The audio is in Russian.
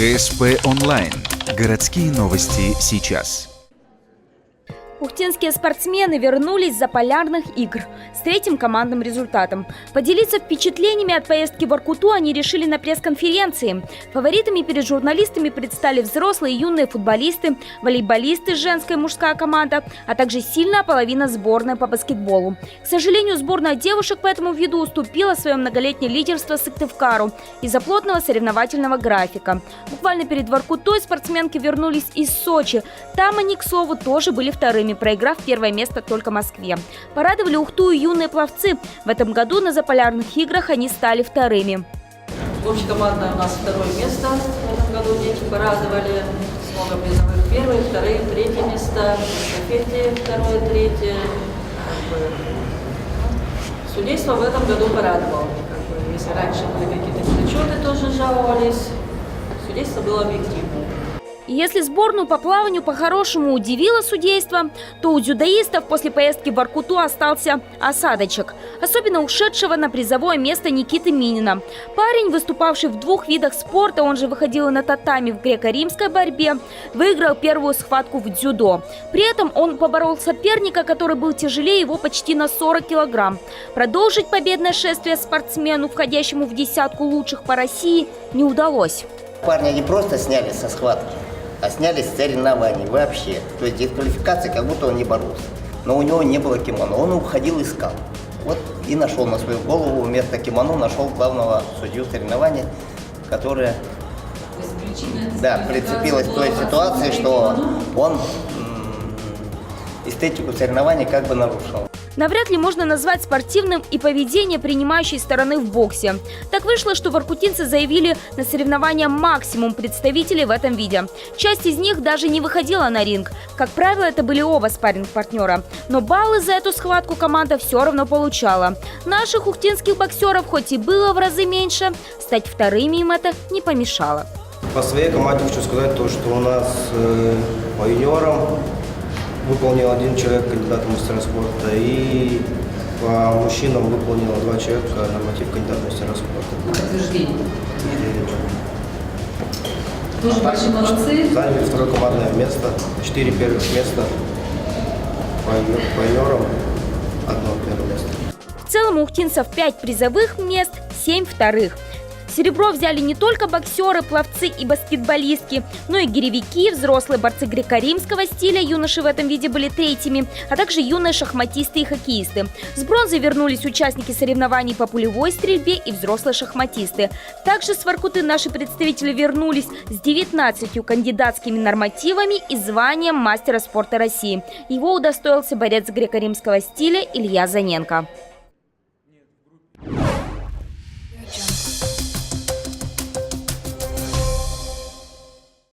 ГСП онлайн. Городские новости сейчас. Ухтинские спортсмены вернулись с Заполярных игр с третьим командным результатом. Поделиться впечатлениями от поездки в Воркуту они решили на пресс-конференции. Фаворитами перед журналистами предстали взрослые и юные футболисты, волейболисты, женская и мужская команда, а также сильная половина сборной по баскетболу. К сожалению, сборная девушек по этому виду уступила свое многолетнее лидерство Сыктывкару из-за плотного соревновательного графика. Буквально перед Воркутой спортсменки вернулись из Сочи. Там они, к слову, тоже были вторыми, проиграв первое место только Москве. Порадовали Ухту и юные пловцы. В этом году на Заполярных играх они стали вторыми. Общекомандное у нас второе место в этом году. Дети порадовали. Много призовых. Первые, вторые, третье места. В эстафете второе, третье. Судейство в этом году порадовало. Если раньше были какие-то недочеты, тоже жаловались. Судейство было объективное. И если сборную по плаванию по-хорошему удивило судейство, то у дзюдоистов после поездки в Воркуту остался осадочек. Особенно ушедшего на призовое место Никиты Минина. Парень, выступавший в двух видах спорта, он же выходил на татами в греко-римской борьбе, выиграл первую схватку в дзюдо. При этом он поборол соперника, который был тяжелее его почти на 40 килограмм. Продолжить победное шествие спортсмену, входящему в десятку лучших по России, не удалось. Парня не просто сняли со схватки, а сняли с соревнований вообще. То есть дисквалификация, как будто он не боролся. Но у него не было кимоно, он уходил и искал. Вот и нашел на свою голову вместо кимоно, нашел главного судью соревнований, которая прицепилась к той ситуации, что он эстетику соревнований как бы нарушил. Навряд ли можно назвать спортивным и поведение принимающей стороны в боксе. Так вышло, что воркутинцы заявили на соревнования максимум представителей в этом виде. Часть из них даже не выходила на ринг. Как правило, это были оба спарринг-партнера. Но баллы за эту схватку команда все равно получала. Наших ухтинских боксеров хоть и было в разы меньше, стать вторыми им это не помешало. По своей команде хочу сказать то, что у нас по юниорам выполнил один человек кандидат в мастера спорта, и по мужчинам выполнило 2 человека норматив кандидат в мастера спорта. Подтверждение. Тоже большие молодцы. Заняли второе командное место, 4 первых места, по юниорам 1 первое место. В целом у ухтинцев 5 призовых мест, 7 вторых. Серебро взяли не только боксеры, пловцы и баскетболистки, но и гиревики, взрослые борцы греко-римского стиля, юноши в этом виде были третьими, а также юные шахматисты и хоккеисты. С бронзой вернулись участники соревнований по пулевой стрельбе и взрослые шахматисты. Также с Воркуты наши представители вернулись с 19 кандидатскими нормативами и званием мастера спорта России. Его удостоился борец греко-римского стиля Илья Заненко.